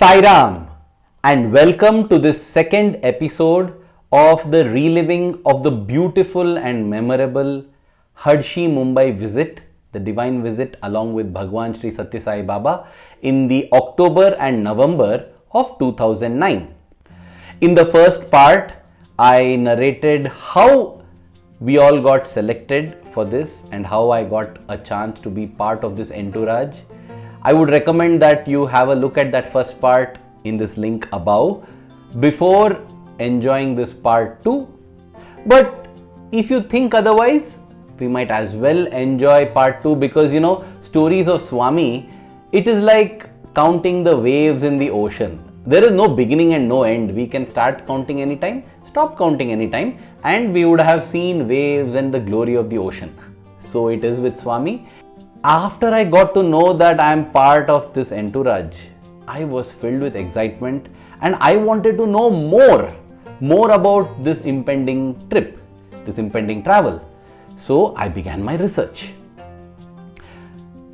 Sairam and welcome to this second episode of the reliving of the beautiful and memorable Hadshi Mumbai visit, the divine visit along with Bhagavan Sri Sathya Sai Baba in the October and November of 2009. In the first part, I narrated how we all got selected for this and how I got a chance to be part of this entourage. I would recommend that you have a look at that first part in this link above before enjoying this part 2. But if you think otherwise, we might as well enjoy part 2 because stories of Swami, it is like counting the waves in the ocean. There is no beginning and no end. We can start counting anytime, stop counting anytime, and we would have seen waves and the glory of the ocean. So it is with Swami. After I got to know that I am part of this entourage, I was filled with excitement and I wanted to know more about this impending trip, this impending travel. So I began my research.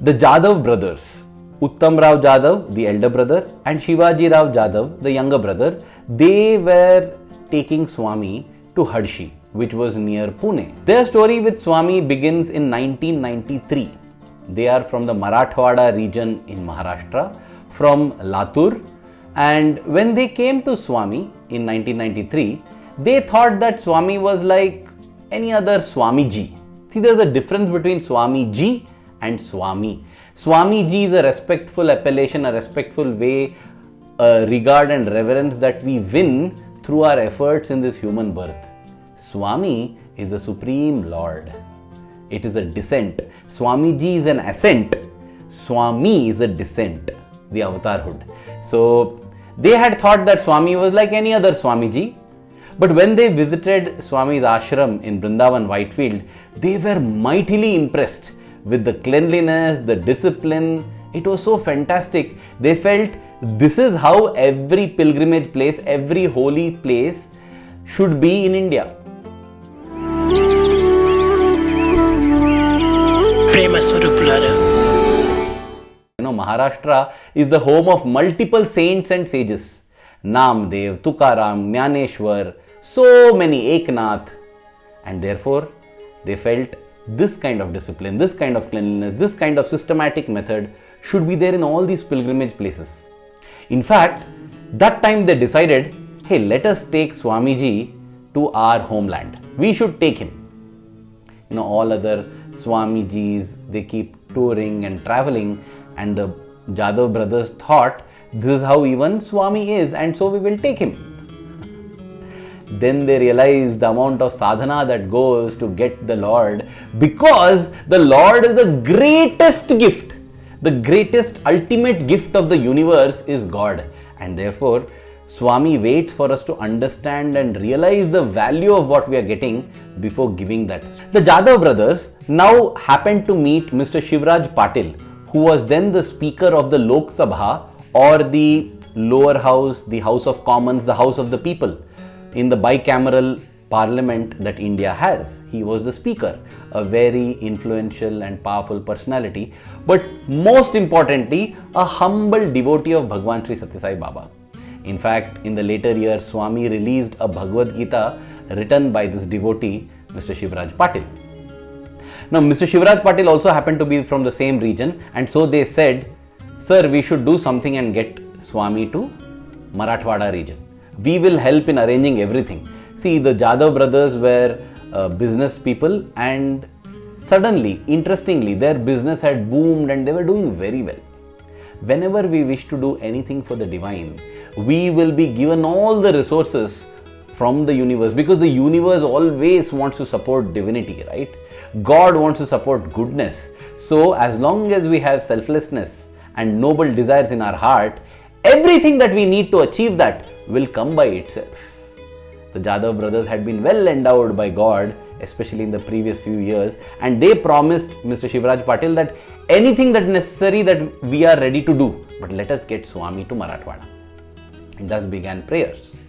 The Jadhav brothers, Uttamrao Jadhav, the elder brother, and Shivajirao Jadhav, the younger brother, they were taking Swami to Hadshi, which was near Pune. Their story with Swami begins in 1993. They are from the Marathwada region in Maharashtra, from Latur, and when they came to Swami in 1993, they thought that Swami was like any other Swamiji. See, there's a difference between Swamiji and Swami. Swamiji is a respectful appellation, a respectful way, regard and reverence that we win through our efforts in this human birth. Swami is the Supreme Lord. It is a descent. Swamiji is an ascent. Swami is a descent, the avatarhood. So they had thought that Swami was like any other Swamiji. But when they visited Swami's ashram in Vrindavan, Whitefield, they were mightily impressed with the cleanliness, the discipline. It was so fantastic. They felt this is how every pilgrimage place, every holy place should be in India. Maharashtra is the home of multiple saints and sages. Namdev, Tukaram, Jnaneshwar, so many, Eknath. And therefore, they felt this kind of discipline, this kind of cleanliness, this kind of systematic method should be there in all these pilgrimage places. In fact, that time they decided, hey, let us take Swamiji to our homeland. We should take him. All other Swamijis, they keep touring and traveling, and the Jadhav brothers thought this is how even Swami is, and so we will take him. Then they realized the amount of sadhana that goes to get the Lord, because the Lord is the greatest gift. The greatest ultimate gift of the universe is God, and therefore Swami waits for us to understand and realize the value of what we are getting before giving that. The Jadhav brothers now happened to meet Mr. Shivraj Patil, who was then the Speaker of the Lok Sabha, or the lower house, the House of Commons, the House of the People, in the bicameral parliament that India has. He was the Speaker, a very influential and powerful personality, but most importantly, a humble devotee of Bhagavan Sri Sathya Sai Baba. In fact, in the later years, Swami released a Bhagavad Gita written by this devotee, Mr. Shivraj Patil. Now, Mr. Shivraj Patil also happened to be from the same region, and so they said, sir, we should do something and get Swami to Marathwada region. We will help in arranging everything. See, the Jadhav brothers were business people, and suddenly, interestingly, their business had boomed and they were doing very well. Whenever we wish to do anything for the divine, we will be given all the resources from the universe, because the universe always wants to support divinity, right? God wants to support goodness. So as long as we have selflessness and noble desires in our heart, everything that we need to achieve that will come by itself. The Jadhav brothers had been well endowed by God, especially in the previous few years, and they promised Mr. Shivraj Patil that anything that necessary that we are ready to do, but let us get Swami to Marathwada. And thus began prayers.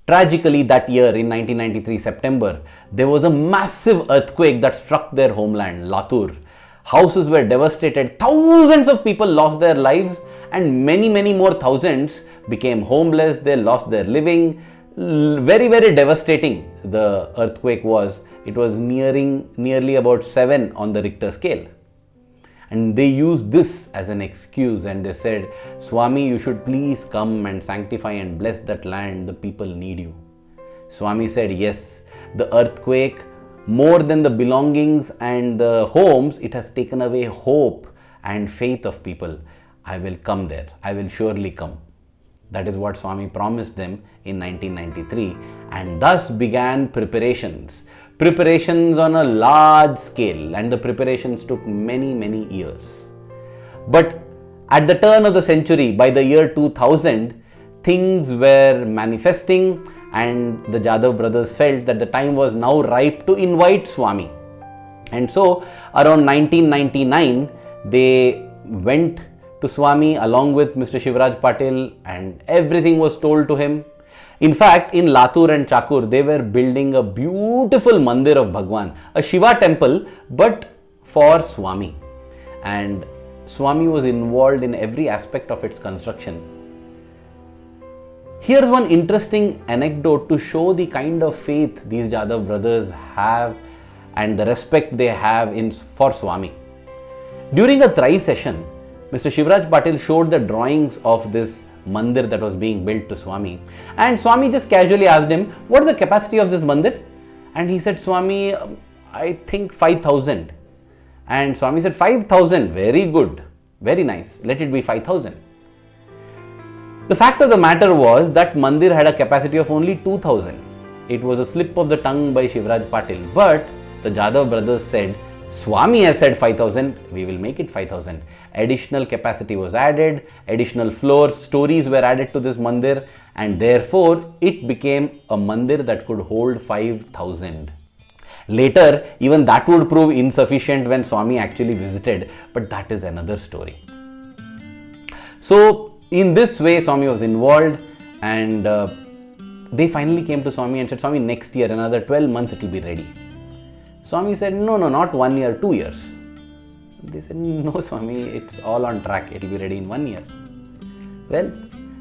Tragically, that year in 1993 September, there was a massive earthquake that struck their homeland, Latur. Houses were devastated, thousands of people lost their lives, and many more thousands became homeless, they lost their living. Very devastating the earthquake was. It was nearly about 7 on the Richter scale. And they used this as an excuse and they said, Swami, you should please come and sanctify and bless that land, the people need you. Swami said, yes, the earthquake, more than the belongings and the homes, it has taken away hope and faith of people. I will come there. I will surely come. That is what Swami promised them in 1993, and thus began preparations on a large scale, and the preparations took many years. But at the turn of the century, by the year 2000, things were manifesting, and the Jadhav brothers felt that the time was now ripe to invite Swami. And so around 1999, they went to Swami along with Mr. Shivraj Patil, and everything was told to him. In fact, in Latur and Chakur, they were building a beautiful mandir of Bhagavan, a Shiva temple, but for Swami. And Swami was involved in every aspect of its construction. Here's one interesting anecdote to show the kind of faith these Jadhav brothers have and the respect they have for Swami. During a Trai session, Mr. Shivraj Patil showed the drawings of this mandir that was being built to Swami, and Swami just casually asked him, what is the capacity of this mandir? And he said, Swami, I think 5,000. And Swami said, 5,000, very good, very nice, let it be 5,000. The fact of the matter was that mandir had a capacity of only 2,000. It was a slip of the tongue by Shivraj Patil, but the Jadhav brothers said, Swami has said 5,000, we will make it 5,000. Additional capacity was added, additional floors, stories were added to this mandir, and therefore it became a mandir that could hold 5,000. Later, even that would prove insufficient when Swami actually visited, but that is another story. So, in this way, Swami was involved, and they finally came to Swami and said, Swami, next year, another 12 months, it will be ready. Swami said, no, not 1 year, 2 years. They said, no, Swami, it's all on track. It will be ready in 1 year. Well,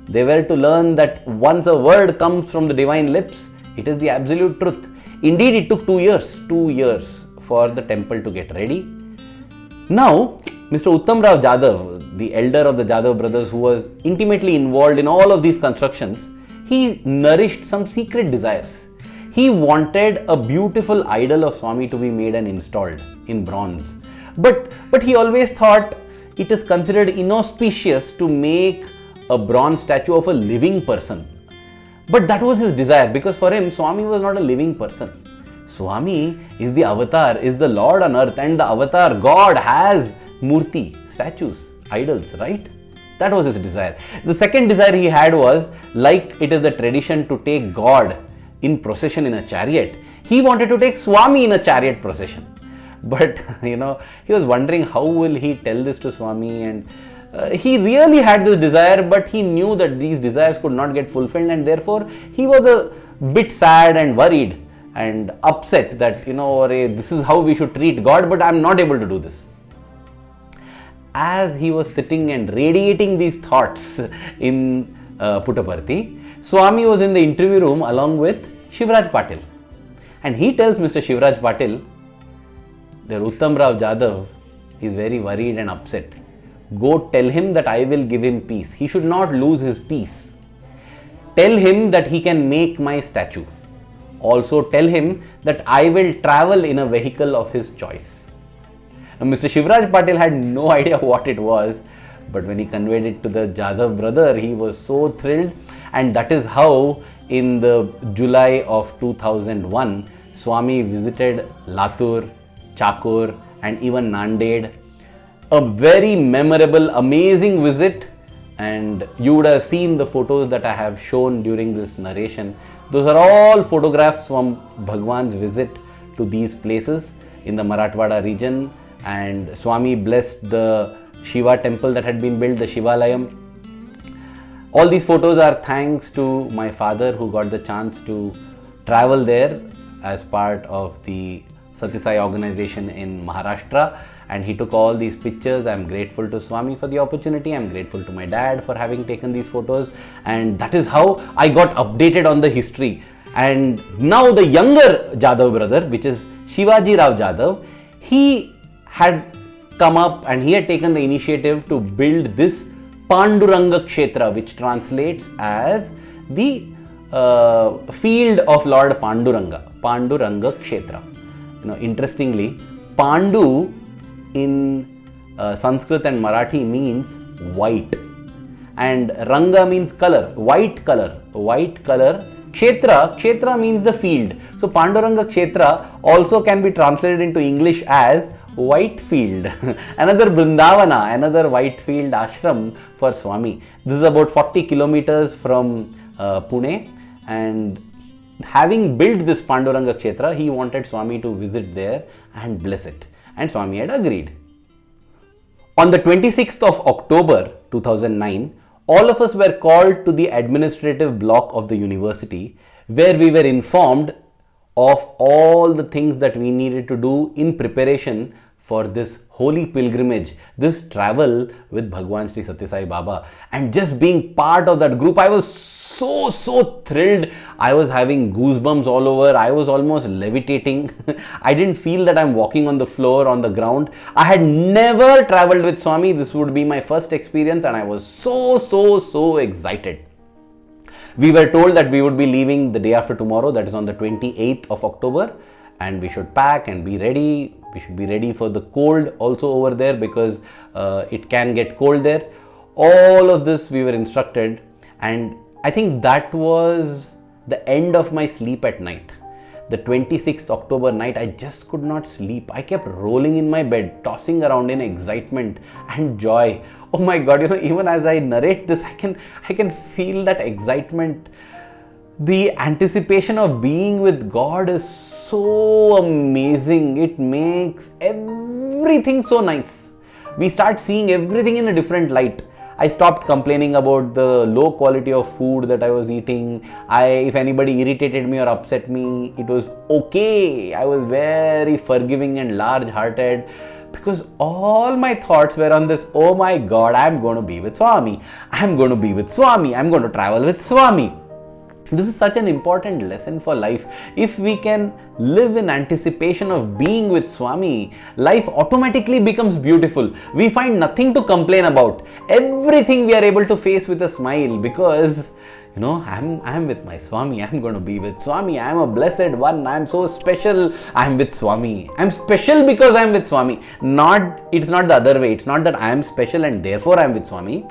they were to learn that once a word comes from the divine lips, it is the absolute truth. Indeed, it took 2 years for the temple to get ready. Now, Mr. Uttamrao Jadhav, the elder of the Jadhav brothers, who was intimately involved in all of these constructions, he nourished some secret desires. He wanted a beautiful idol of Swami to be made and installed in bronze. But he always thought it is considered inauspicious to make a bronze statue of a living person. But that was his desire, because for him, Swami was not a living person. Swami is the avatar, is the Lord on earth, and the avatar, God, has murti, statues, idols, right? That was his desire. The second desire he had was, like it is the tradition to take God in procession in a chariot, he wanted to take Swami in a chariot procession. But he was wondering how will he tell this to Swami, and he really had this desire, but he knew that these desires could not get fulfilled, and therefore he was a bit sad and worried and upset that this is how we should treat God, but I am not able to do this. As he was sitting and radiating these thoughts in Puttaparthi, Swami was in the interview room along with Shivraj Patil, and he tells Mr. Shivraj Patil that Uttamrao Jadhav is very worried and upset. Go tell him that I will give him peace. He should not lose his peace. Tell him that he can make my statue. Also tell him that I will travel in a vehicle of his choice. Now, Mr. Shivraj Patil had no idea what it was, but when he conveyed it to the Jadhav brother, he was so thrilled, and that is how in the July of 2001, Swami visited Latur, Chakur, and even Nanded. A very memorable, amazing visit, and you would have seen the photos that I have shown during this narration. Those are all photographs from Bhagavan's visit to these places in the Marathwada region, and Swami blessed the Shiva temple that had been built, the Shivalayam. All these photos are thanks to my father, who got the chance to travel there as part of the Sathya Sai organization in Maharashtra, and he took all these pictures. I'm grateful to Swami for the opportunity. I'm grateful to my dad for having taken these photos, and that is how I got updated on the history. And now the younger Jadhav brother, which is Shivajirao Jadhav, he had come up and he had taken the initiative to build this Pandurangakshetra, which translates as the field of Lord Pandurangakshetra. Interestingly, Pandu in Sanskrit and Marathi means white, and Ranga means color, white color. Kshetra means the field. So Pandurangakshetra also can be translated into English as Whitefield. Another Vrindavana, another Whitefield ashram for Swami. This is about 40 kilometers from Pune, and having built this Pandurangakshetra, he wanted Swami to visit there and bless it, and Swami had agreed. On the 26th of October 2009, all of us were called to the administrative block of the university, where we were informed of all the things that we needed to do in preparation for this holy pilgrimage, this travel with Bhagavan Sri Sathya Sai Baba. And just being part of that group, I was so thrilled. I was having goosebumps all over. I was almost levitating. I didn't feel that I'm walking on the floor, on the ground. I had never traveled with Swami. This would be my first experience, and I was so excited. We were told that we would be leaving the day after tomorrow, that is on the 28th of October, and we should pack and be ready. We should be ready for the cold also over there, because it can get cold there. All of this we were instructed, and I think that was the end of my sleep at night. The 26th October night, I just could not sleep. I kept rolling in my bed, tossing around in excitement and joy. Oh my God, even as I narrate this, I can feel that excitement. The anticipation of being with God is so amazing. It makes everything so nice. We start seeing everything in a different light. I stopped complaining about the low quality of food that I was eating. If anybody irritated me or upset me, it was okay. I was very forgiving and large-hearted, because all my thoughts were on this: oh my God, I'm going to be with Swami. I'm going to be with Swami. I'm going to travel with Swami. This is such an important lesson for life. If we can live in anticipation of being with Swami, life automatically becomes beautiful. We find nothing to complain about. Everything we are able to face with a smile, because I'm with my Swami. I'm going to be with Swami. I'm a blessed one. I'm so special. I'm with Swami. I'm special because I'm with Swami. It's not the other way. It's not that I'm special and therefore I'm with Swami.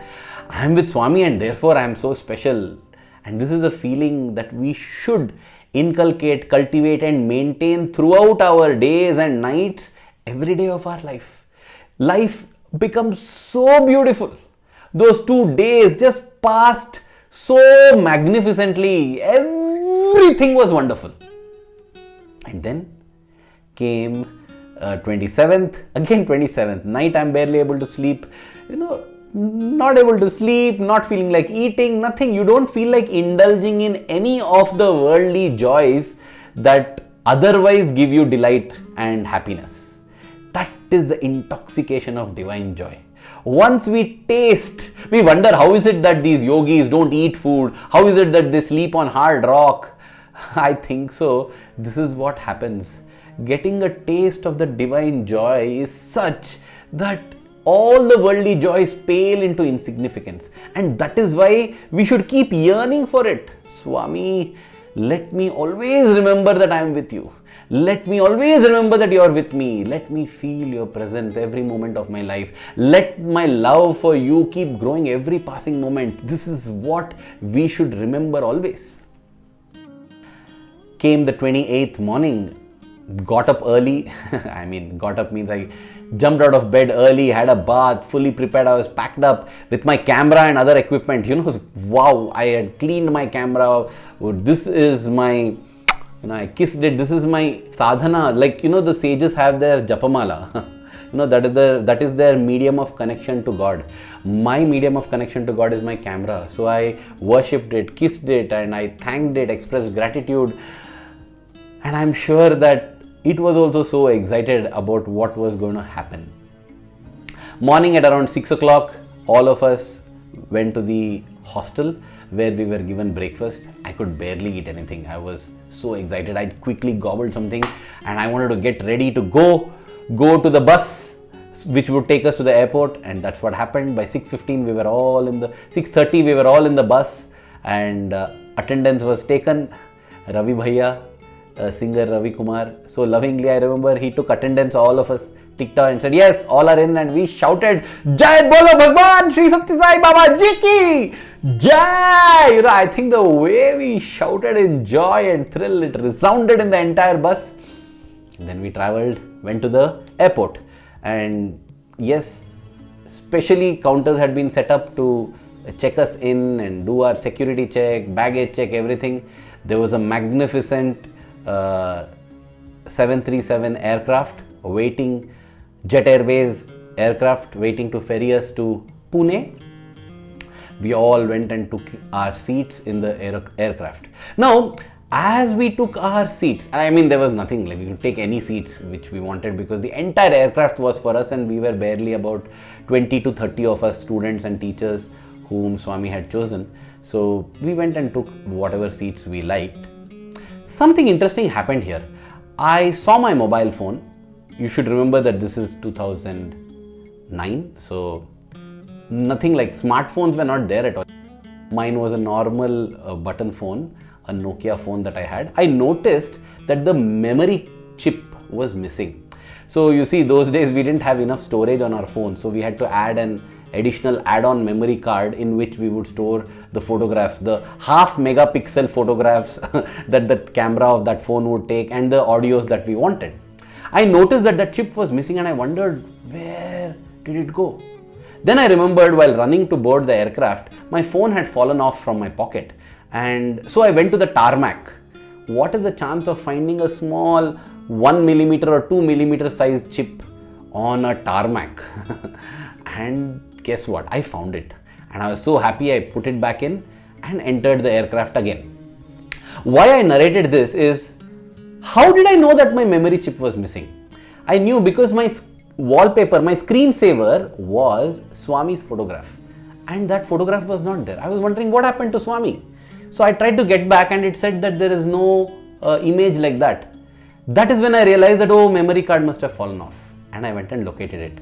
I'm with Swami and therefore I'm so special. And this is a feeling that we should inculcate, cultivate and maintain throughout our days and nights, every day of our life. Life becomes so beautiful. Those 2 days just passed so magnificently. Everything was wonderful. And then came 27th night. I'm barely able to sleep. Not able to sleep, not feeling like eating, nothing. You don't feel like indulging in any of the worldly joys that otherwise give you delight and happiness. That is the intoxication of divine joy. Once we taste, we wonder, how is it that these yogis don't eat food? How is it that they sleep on hard rock? I think so. This is what happens. Getting a taste of the divine joy is such that all the worldly joys pale into insignificance, and that is why we should keep yearning for it. Swami, let me always remember that I am with you. Let me always remember that you are with me. Let me feel your presence every moment of my life. Let my love for you keep growing every passing moment. This is what we should remember always. Came the 28th morning, got up early. Got up means I jumped out of bed early, had a bath, fully prepared. I was packed up with my camera and other equipment. Wow, I had cleaned my camera. This is my, I kissed it. This is my sadhana. The sages have their japamala. That is their medium of connection to God. My medium of connection to God is my camera. So I worshipped it, kissed it, and I thanked it, expressed gratitude. And I'm sure that it was also so excited about what was going to happen. Morning at around 6 o'clock, all of us went to the hostel where we were given breakfast. I could barely eat anything. I was so excited. I quickly gobbled something and I wanted to get ready to go to the bus which would take us to the airport, and that's what happened. By 6:30 we were all in the bus, and attendance was taken. Ravi Bhaiya, singer Ravi Kumar, so lovingly I remember he took attendance, all of us ticked out and said yes, all are in, and we shouted Jai Bolo Bhagavan Shri Sathya Sai Baba Ji Ki Jai! I think the way we shouted in joy and thrill, it resounded in the entire bus. And then we went to the airport, and yes, specially counters had been set up to check us in and do our security check, baggage check, everything. There was a magnificent 737 aircraft waiting, Jet Airways aircraft waiting to ferry us to Pune. We all went and took our seats in the aircraft. Now, as we took our seats, I mean, there was nothing like we could take any seats which we wanted because the entire aircraft was for us, and we were barely about 20 to 30 of us students and teachers whom Swami had chosen. So we went and took whatever seats we liked. Something interesting happened here. I saw my mobile phone. You should remember that this is 2009, so nothing like smartphones were not there at all. Mine was a normal button phone, a Nokia phone that I had. I noticed that the memory chip was missing. So you see, those days we didn't have enough storage on our phone, so we had to add an additional add-on memory card in which we would store the photographs, the half megapixel photographs that the camera of that phone would take, and the audios that we wanted. I noticed that that chip was missing and I wondered, where did it go? Then I remembered while running to board the aircraft, my phone had fallen off from my pocket, and so I went to the tarmac. What is the chance of finding a small 1mm or 2mm size chip on a tarmac? And guess what? I found it, and I was so happy. I put it back in and entered the aircraft again. Why I narrated this is, how did I know that my memory chip was missing? I knew because my wallpaper, my screensaver was Swami's photograph, and that photograph was not there. I was wondering what happened to Swami. So I tried to get back and it said that there is no image like that. That is when I realized that, oh, memory card must have fallen off, and I went and located it.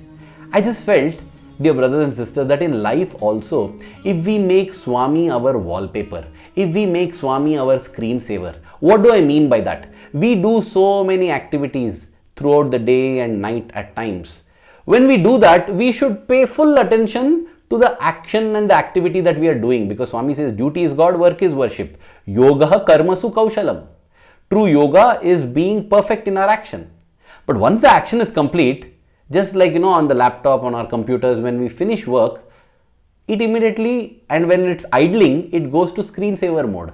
I just felt, dear brothers and sisters, that in life also, if we make Swami our wallpaper, if we make Swami our screensaver, what do I mean by that? We do so many activities throughout the day and night at times. When we do that, we should pay full attention to the action and the activity that we are doing, because Swami says duty is God, work is worship. Yoga karmasu kaushalam. True yoga is being perfect in our action. But once the action is complete, just like on the laptop, on our computers, when we finish work, it immediately, and when it's idling, it goes to screensaver mode.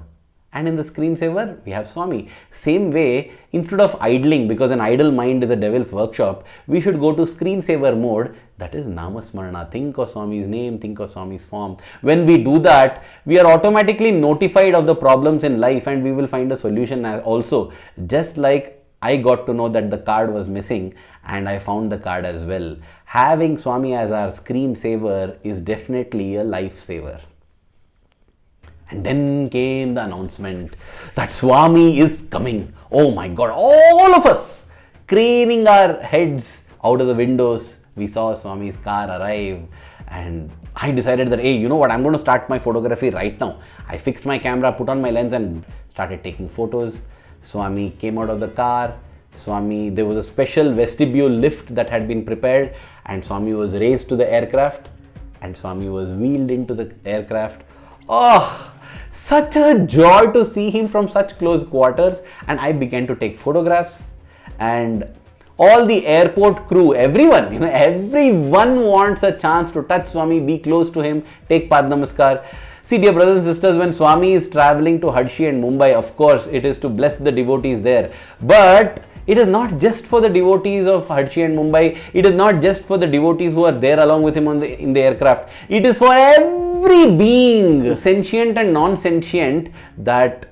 And in the screensaver, we have Swami. Same way, instead of idling, because an idle mind is a devil's workshop, we should go to screensaver mode. That is Namasmarana. Think of Swami's name, think of Swami's form. When we do that, we are automatically notified of the problems in life, and we will find a solution also. Just like I got to know that the card was missing, and I found the card as well. Having Swami as our screensaver is definitely a lifesaver. And then came the announcement that Swami is coming. Oh my God, all of us craning our heads out of the windows. We saw Swami's car arrive, and I decided that, hey, you know what, I'm going to start my photography right now. I fixed my camera, put on my lens and started taking photos. Swami came out of the car. There was a special vestibule lift that had been prepared, and Swami was raised to the aircraft, and Swami was wheeled into the aircraft. Oh, such a joy to see him from such close quarters. And I began to take photographs, and all the airport crew, everyone wants a chance to touch Swami, be close to him, take Pad Namaskar. See, dear brothers and sisters, when Swami is traveling to Hadshi and Mumbai, of course, it is to bless the devotees there. But it is not just for the devotees of Hadshi and Mumbai. It is not just for the devotees who are there along with him in the aircraft. It is for every being, sentient and non-sentient, that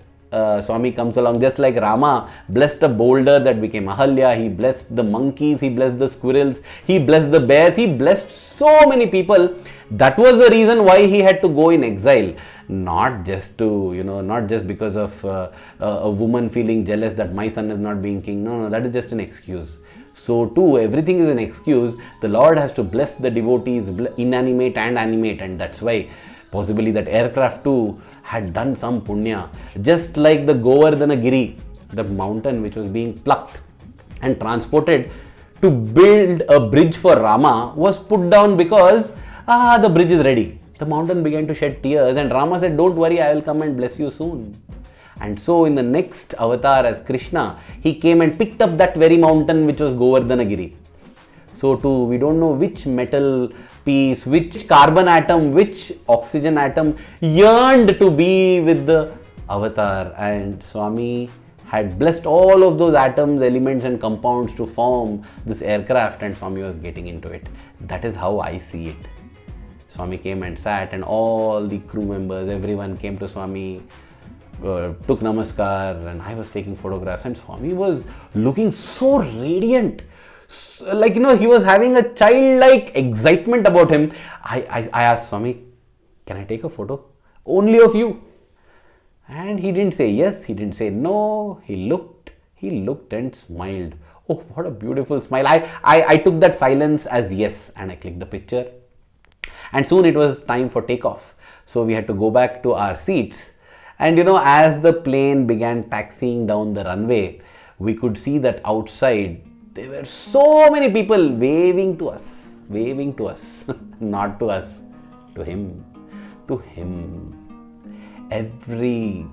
Swami comes along, just like Rama blessed a boulder that became Ahalya, he blessed the monkeys, he blessed the squirrels, he blessed the bears, he blessed so many people. That was the reason why he had to go in exile. Not just to, not just because of a woman feeling jealous that my son is not being king. No, that is just an excuse. So too, everything is an excuse. The Lord has to bless the devotees, inanimate and animate, and that's why possibly that aircraft too had done some punya. Just like the Govardhanagiri, the mountain which was being plucked and transported to build a bridge for Rama, was put down because the bridge is ready. The mountain began to shed tears and Rama said, don't worry, I will come and bless you soon. And so in the next avatar as Krishna, he came and picked up that very mountain which was Govardhanagiri. So too, we don't know which metal piece, which carbon atom, which oxygen atom yearned to be with the avatar, and Swami had blessed all of those atoms, elements and compounds to form this aircraft, and Swami was getting into it. That is how I see it. Swami came and sat, and all the crew members, everyone came to Swami, took namaskar, and I was taking photographs, and Swami was looking so radiant. Like, he was having a childlike excitement about him. I asked Swami, can I take a photo? Only of you. And he didn't say yes, he didn't say no. He looked and smiled. Oh, what a beautiful smile. I took that silence as yes, and I clicked the picture. And soon it was time for takeoff. So we had to go back to our seats. And as the plane began taxiing down the runway, we could see that outside there were so many people waving to us, not to us, to him. Every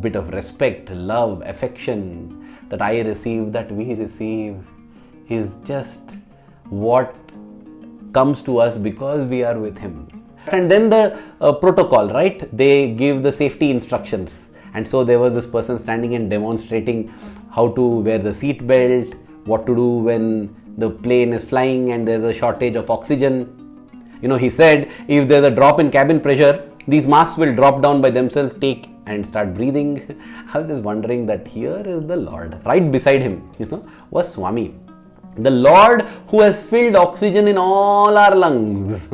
bit of respect, love, affection that I receive, that we receive, is just what comes to us because we are with him. And then the protocol, right? They give the safety instructions. And so there was this person standing and demonstrating how to wear the seat belt, what to do when the plane is flying and there's a shortage of oxygen. He said, if there's a drop in cabin pressure, these masks will drop down by themselves, take and start breathing. I was just wondering that here is the Lord. Right beside him, was Swami. The Lord who has filled oxygen in all our lungs.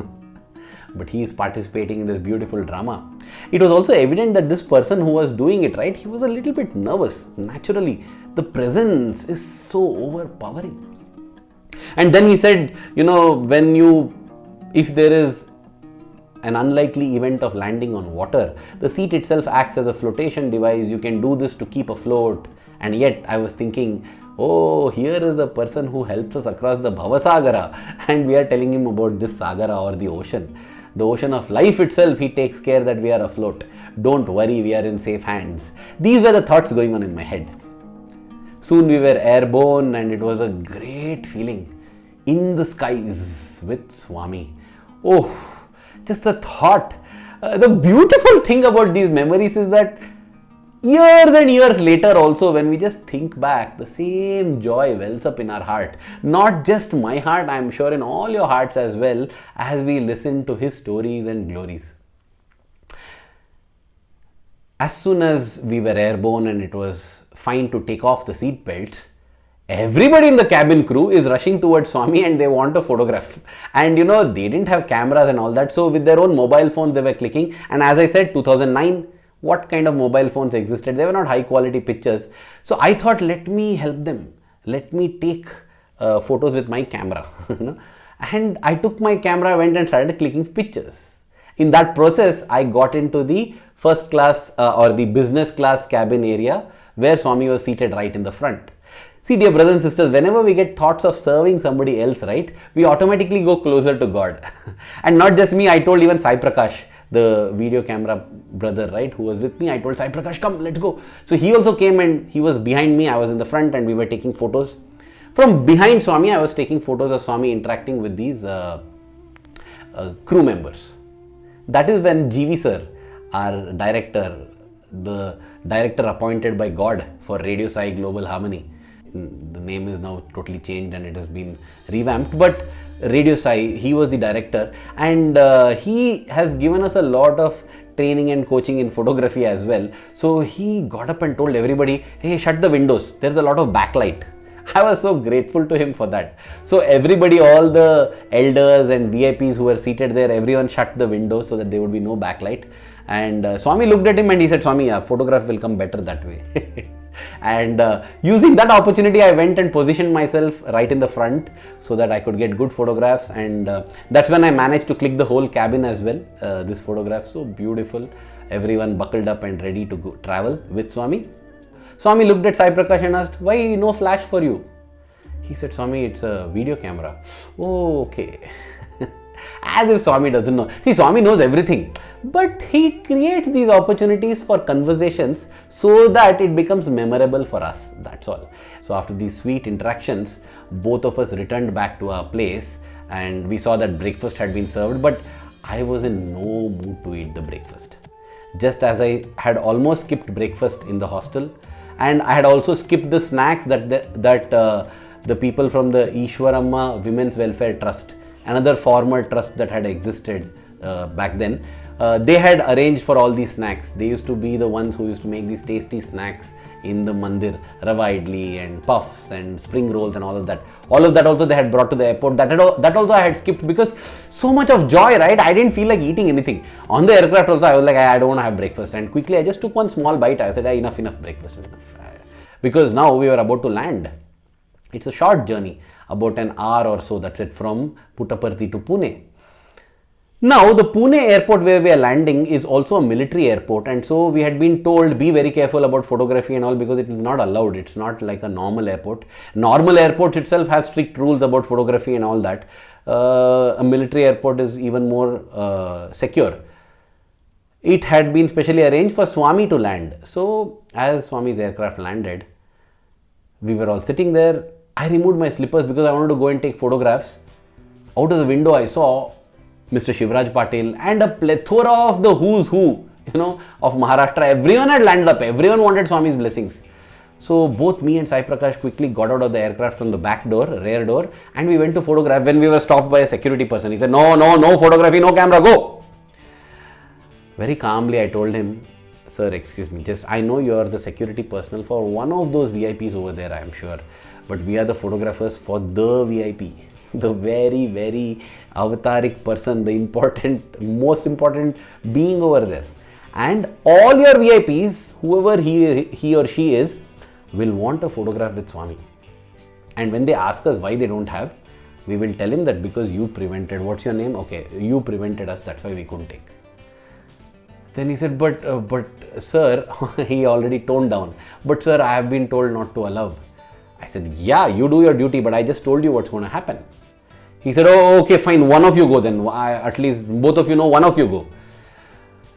But he is participating in this beautiful drama. It was also evident that this person who was doing it, right, he was a little bit nervous. Naturally, the presence is so overpowering. And then he said, if there is an unlikely event of landing on water, the seat itself acts as a flotation device. You can do this to keep afloat. And yet I was thinking, oh, here is a person who helps us across the Bhavasagara, and we are telling him about this Sagara or the ocean. The ocean of life itself, he takes care that we are afloat. Don't worry, we are in safe hands. These were the thoughts going on in my head. Soon we were airborne, and it was a great feeling in the skies with Swami. Oh, just the thought. The beautiful thing about these memories is that years and years later also, when we just think back, the same joy wells up in our heart. Not just my heart, I am sure in all your hearts as well, as we listen to his stories and glories. As soon as we were airborne and it was fine to take off the seat belts, everybody in the cabin crew is rushing towards Swami and they want a photograph. And they didn't have cameras and all that, so with their own mobile phones they were clicking. And as I said, 2009, what kind of mobile phones existed? They were not high quality pictures. So I thought, let me help them. Let me take photos with my camera. And I took my camera, went and started clicking pictures. In that process, I got into the first class or the business class cabin area where Swami was seated right in the front. See, dear brothers and sisters, whenever we get thoughts of serving somebody else, right, we automatically go closer to God. And not just me, I told even Sai Prakash, the video camera brother, right, who was with me, I told Sai Prakash, come, let's go. So he also came and he was behind me, I was in the front, and we were taking photos. From behind Swami, I was taking photos of Swami interacting with these crew members. That is when GV sir, our director, the director appointed by God for Radio Sai Global Harmony, the name is now totally changed and it has been revamped, but Radio Sai, he was the director, and he has given us a lot of training and coaching in photography as well. So he got up and told everybody, hey, shut the windows. There's a lot of backlight. I was so grateful to him for that. So everybody, all the elders and VIPs who were seated there, everyone shut the windows so that there would be no backlight. And Swami looked at him and he said, Swami, photograph will come better that way. And using that opportunity, I went and positioned myself right in the front so that I could get good photographs. And that's when I managed to click the whole cabin as well. This photograph, so beautiful. Everyone buckled up and ready to go travel with Swami. Swami looked at Sai Prakash and asked, why no flash for you? He said, Swami, it's a video camera. Oh, okay. As if Swami doesn't know. See, Swami knows everything, but he creates these opportunities for conversations so that it becomes memorable for us. That's all. So after these sweet interactions, both of us returned back to our place and we saw that breakfast had been served, but I was in no mood to eat the breakfast. Just as I had almost skipped breakfast in the hostel, and I had also skipped the snacks that the people from the Ishwaramma Women's Welfare Trust, another former trust that had existed back then, they had arranged for all these snacks. They used to be the ones who used to make these tasty snacks in the mandir, rava idli and puffs and spring rolls and all of that. All of that also they had brought to the airport. That also I had skipped because so much of joy, right? I didn't feel like eating anything. On the aircraft also I was like, I don't want to have breakfast. And quickly I just took one small bite. I said, enough breakfast is enough. Because now we were about to land. It's a short journey, about an hour or so, that's it, from Puttaparthi to Pune. Now, the Pune airport where we are landing is also a military airport, and so we had been told, be very careful about photography and all because it is not allowed. It's not like a normal airport. Normal airports itself have strict rules about photography and all that. A military airport is even more secure. It had been specially arranged for Swami to land. So, as Swami's aircraft landed, we were all sitting there. I removed my slippers because I wanted to go and take photographs. Out of the window, I saw Mr. Shivraj Patil and a plethora of the who's who, of Maharashtra. Everyone had landed up. Everyone wanted Swami's blessings. So both me and Sai Prakash quickly got out of the aircraft from the back door, rear door, and we went to photograph. When we were stopped by a security person, he said, no photography, no camera, go. Very calmly, I told him, sir, excuse me, I know you are the security personnel for one of those VIPs over there, I am sure. But we are the photographers for the VIP, the very, very avataric person, the most important being over there. And all your VIPs, whoever he or she is, will want a photograph with Swami. And when they ask us why they don't have, we will tell him that because you prevented, what's your name? Okay, you prevented us, that's why we couldn't take. Then he said, but sir, he already toned down. But sir, I have been told not to allow. I said, yeah, you do your duty, but I just told you what's going to happen. He said, oh, okay, fine, one of you go then. At least both of you know, one of you go.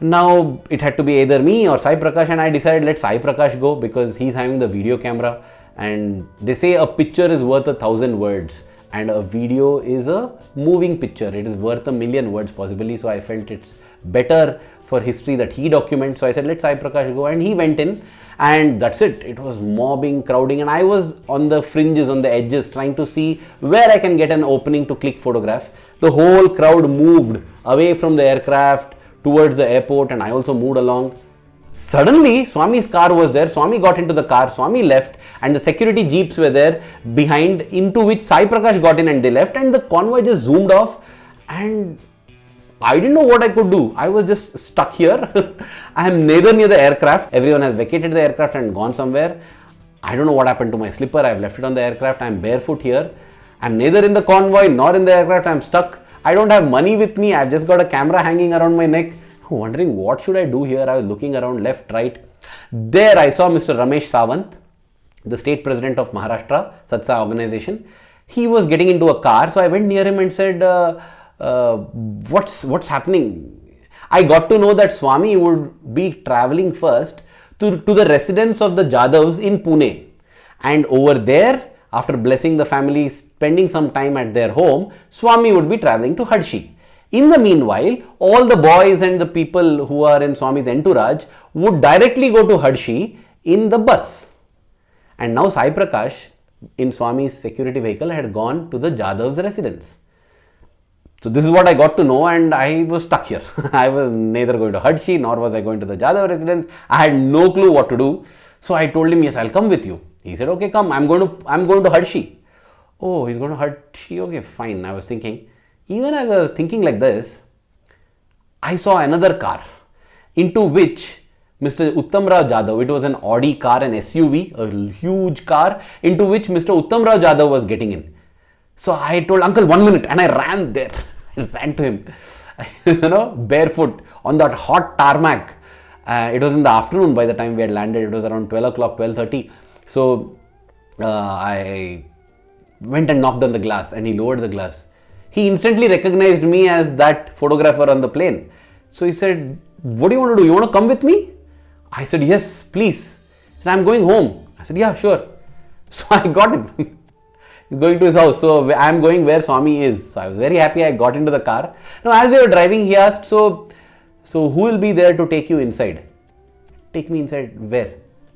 Now, it had to be either me or Sai Prakash, and I decided let Sai Prakash go because he's having the video camera. And they say a picture is worth 1,000 words. And a video is a moving picture. It is worth 1,000,000 words possibly. So I felt it's better for history that he documents. So I said, let Sai Prakash go. And he went in and that's it. It was mobbing, crowding. And I was on the fringes, on the edges, trying to see where I can get an opening to click photograph. The whole crowd moved away from the aircraft towards the airport. And I also moved along. Suddenly, Swami's car was there. Swami got into the car. Swami left and the security jeeps were there behind, into which Sai Prakash got in and they left, and the convoy just zoomed off and I didn't know what I could do. I was just stuck here. I am neither near the aircraft. Everyone has vacated the aircraft and gone somewhere. I don't know what happened to my slipper. I have left it on the aircraft. I am barefoot here. I am neither in the convoy nor in the aircraft. I am stuck. I don't have money with me. I have just got a camera hanging around my neck. Wondering what should I do here. I was looking around left, right. There I saw Mr. Ramesh Sawant, the state president of Maharashtra, Sathya organization. He was getting into a car. So I went near him and said, what's happening? I got to know that Swami would be traveling first to the residence of the Jadhavs in Pune. And over there, after blessing the family, spending some time at their home, Swami would be traveling to Hadshi. In the meanwhile, all the boys and the people who are in Swami's entourage would directly go to Hadshi in the bus. And now Sai Prakash in Swami's security vehicle had gone to the Jadhav's residence. So this is what I got to know, and I was stuck here. I was neither going to Hadshi nor was I going to the Jadhav residence. I had no clue what to do. So I told him, yes, I'll come with you. He said, okay, come. I'm going to Hadshi. Oh, he's going to Hadshi. Okay, fine. I was thinking. Even as I was thinking like this, I saw another car into which Mr. Uttamrao Jadhav, it was an Audi car, an SUV, a huge car, into which Mr. Uttamrao Jadhav was getting in. So I told, uncle, 1 minute, and I ran there. I ran to him, barefoot on that hot tarmac. It was in the afternoon by the time we had landed. It was around 12 o'clock, 12:30. So I went and knocked on the glass, and he lowered the glass. He instantly recognized me as that photographer on the plane. So he said, what do you want to do? You want to come with me? I said, yes, please. He said, I'm going home. I said, yeah, sure. So I got him. He's going to his house. So I'm going where Swami is. So I was very happy. I got into the car. Now, as we were driving, he asked, so who will be there to take you inside? Take me inside where?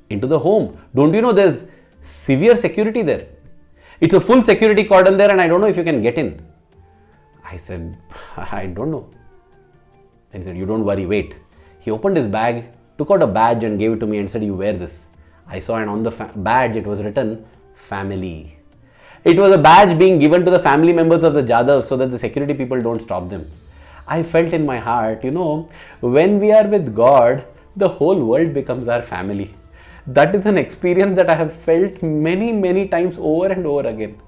Into the home. Don't you know there's severe security there? It's a full security cordon there, and I don't know if you can get in. I said, I don't know. Then he said, you don't worry, wait. He opened his bag, took out a badge and gave it to me and said, you wear this. I saw, and on the badge it was written, family. It was a badge being given to the family members of the Jadhav so that the security people don't stop them. I felt in my heart, when we are with God, the whole world becomes our family. That is an experience that I have felt many, many times over and over again.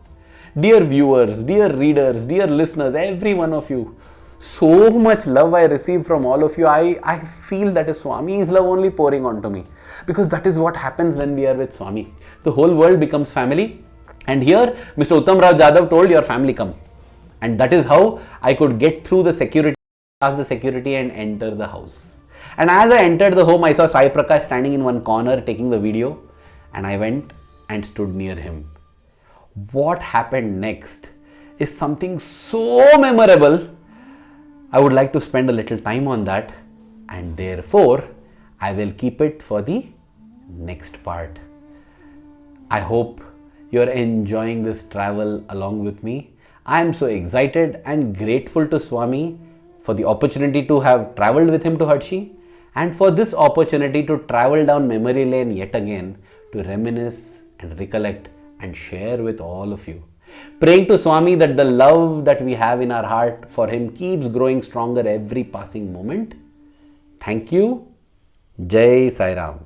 Dear viewers, dear readers, dear listeners, every one of you, so much love I receive from all of you. I feel that is Swami's love only pouring onto me, because that is what happens when we are with Swami. The whole world becomes family, and here Mr. Uttamrao Jadhav told, your family come. And that is how I could get through the security, pass the security and enter the house. And as I entered the home, I saw Sai Prakash standing in one corner taking the video, and I went and stood near him. What happened next is something so memorable. I would like to spend a little time on that, and therefore I will keep it for the next part. I hope you're enjoying this travel along with me. I am so excited and grateful to Swami for the opportunity to have traveled with him to Hadshi, and for this opportunity to travel down memory lane yet again to reminisce and recollect and share with all of you. Praying to Swami that the love that we have in our heart for him keeps growing stronger every passing moment. Thank you. Jai Sai Ram.